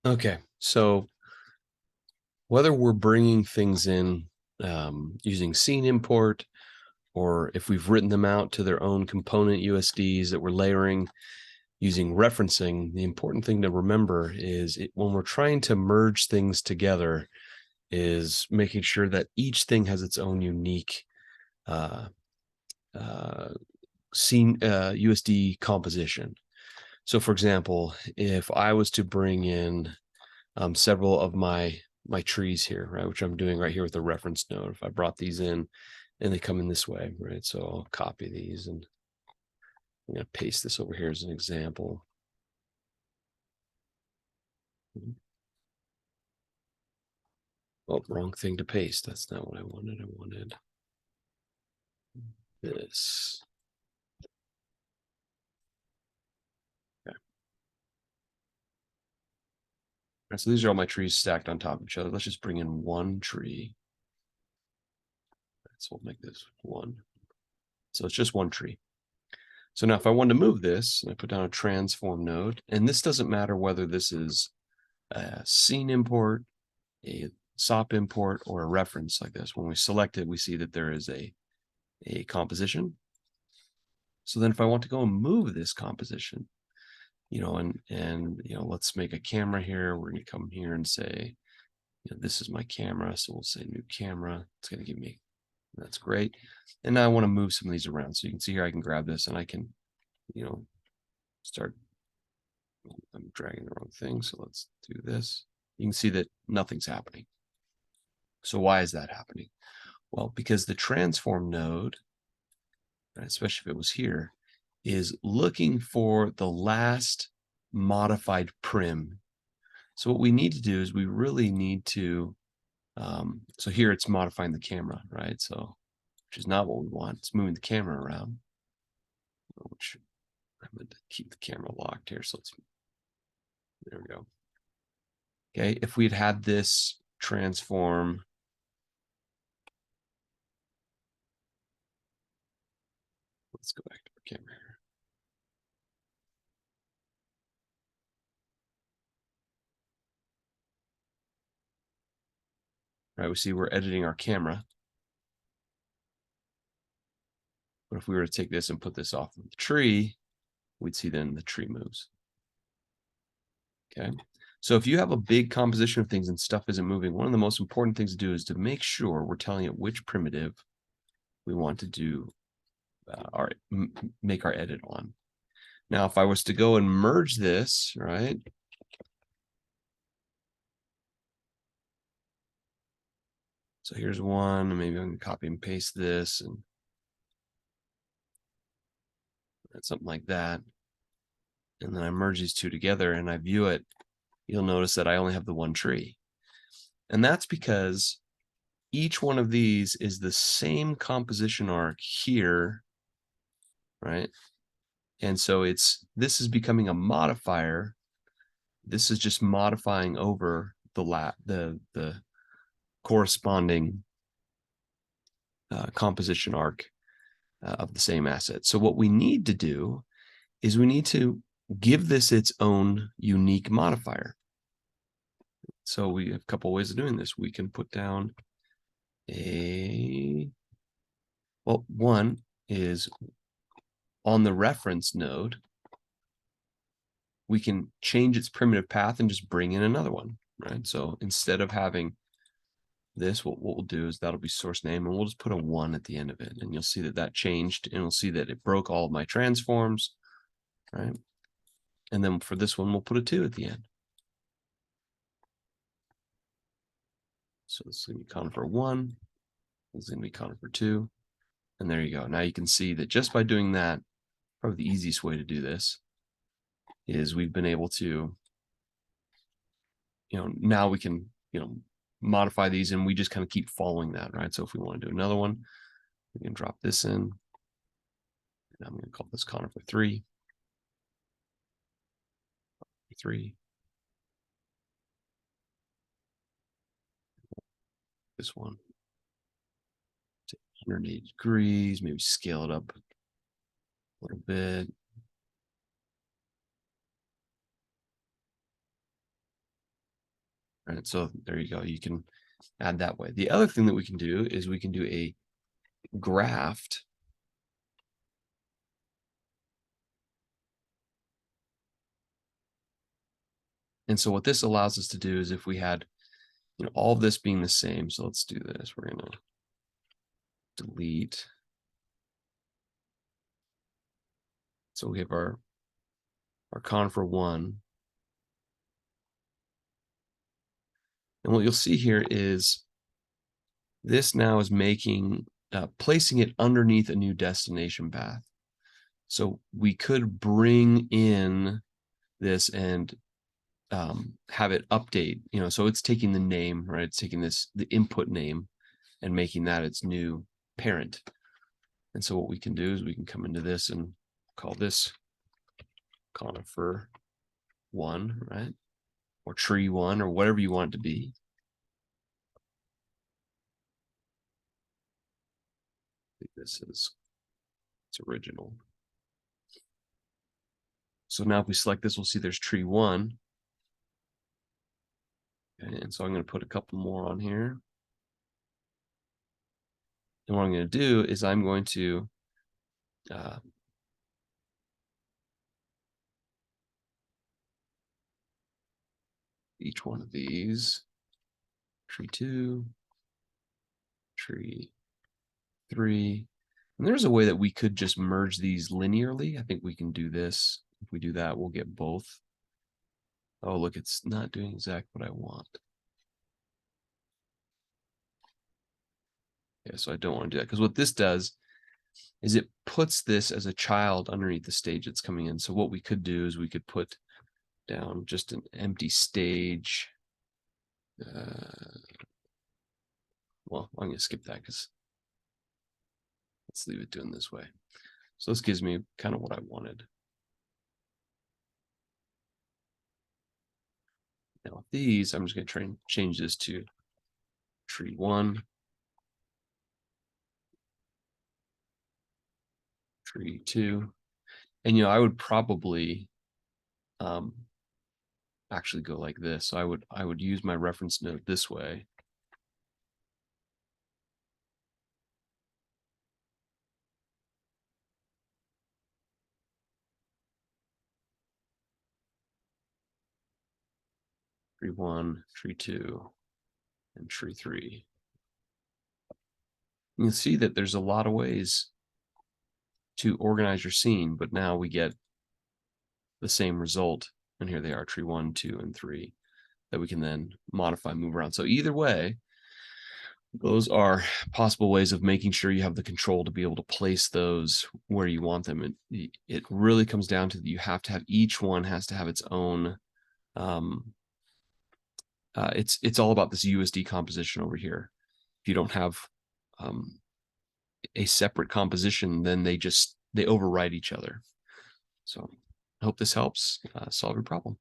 Okay, so whether we're bringing things in using scene import, or if we've written them out to their own component USDs that we're layering using referencing, the important thing to remember is when we're trying to merge things together is making sure that each thing has its own unique uh, scene USD composition. So for example, if I was to bring in several of my trees here, right, which I'm doing right here with the reference node, if I brought these in and they come in this way, right, so I'll copy these and I'm going to paste this over here as an example. Oh, wrong thing to paste. That's not what I wanted. I wanted this. Okay. All right, so these are all my trees stacked on top of each other. Let's just bring in one tree. Right, so we'll make this one. So it's just one tree. So now if I wanted to move this, I put down a transform node, and this doesn't matter whether this is a scene import, a SOP import, or a reference like this. When we select it, we see that there is a composition. So then if I want to go and move this composition, and let's make a camera here. We're going to come here and say, this is my camera. So we'll say new camera. It's going to give me, that's great. And now I want to move some of these around. So you can see here, I can grab this and I can, start, I'm dragging the wrong thing. So let's do this. You can see that nothing's happening. So why is that happening? Well, because the transform node, especially if it was here, is looking for the last modified prim. So what we need to do is we really need to, so here it's modifying the camera, right? So, which is not what we want. It's moving the camera around, which I'm going to keep the camera locked here. So there we go. Okay, if we'd had this transform, let's go back to our camera here. Right, we see we're editing our camera. But if we were to take this and put this off of the tree, we'd see then the tree moves. Okay. So if you have a big composition of things and stuff isn't moving, one of the most important things to do is to make sure we're telling it which primitive we want to do make our edit on. Now, if I was to go and merge this, right? So here's one, maybe I'm going to copy and paste this and something like that. And then I merge these two together and I view it, you'll notice that I only have the one tree. And that's because each one of these is the same composition arc here, right? And so this is becoming a modifier. This is just modifying over the corresponding composition arc of the same asset. So what we need to do is we need to give this its own unique modifier. So we have a couple ways of doing this. We can put down one is on the reference node, we can change its primitive path and just bring in another one, right? So instead of having this, what we'll do is that'll be source name, and we'll just put a 1 at the end of it, and you'll see that that changed, and we'll see that it broke all of my transforms, right? And then for this one, we'll put a 2 at the end. So this is going to be conifer 1. This is going to be conifer 2. And there you go. Now you can see that just by doing that, probably the easiest way to do this is we've been able to, now we can, modify these, and we just kind of keep following that, right? So if we want to do another one, we can drop this in. And I'm going to call this conifer 3. 3. This one. 180 degrees, maybe scale it up a little bit. right? So there you go. You can add that way. The other thing that we can do is we can do a graft. And so what this allows us to do is if we had, all of this being the same. So let's do this. We're going to delete. So we have our conifer 1. And what you'll see here is this now is making, placing it underneath a new destination path. So we could bring in this and have it update, so it's taking the name, right? It's taking the input name and making that its new parent. And so what we can do is we can come into this and call this conifer 1, right? Or tree 1 or whatever you want it to be. I think this is its original. So now if we select this, we'll see there's tree 1. Okay, and so I'm going to put a couple more on here. And what I'm going to do is I'm going to each one of these, tree 2, tree 3. And there's a way that we could just merge these linearly. I think we can do this. If we do that, we'll get both. Oh, look, it's not doing exactly what I want. Yeah, so I don't want to do that, because what this does is it puts this as a child underneath the stage that's coming in. So what we could do is we could put down just an empty stage. Well, I'm going to skip that because let's leave it doing this way. So this gives me kind of what I wanted. Now with these, I'm just going to try and change this to tree 1, tree 2. And, I would probably actually go like this. So I would use my reference node this way. Tree 1, tree 2, and tree 3. You can see that there's a lot of ways to organize your scene, but now we get the same result. And here they are, tree 1, 2, and 3, that we can then modify, move around. So either way, those are possible ways of making sure you have the control to be able to place those where you want them. It really comes down to that you have to have, each one has to have its own, it's all about this USD composition over here. If you don't have a separate composition, then they overwrite each other. So I hope this helps solve your problem.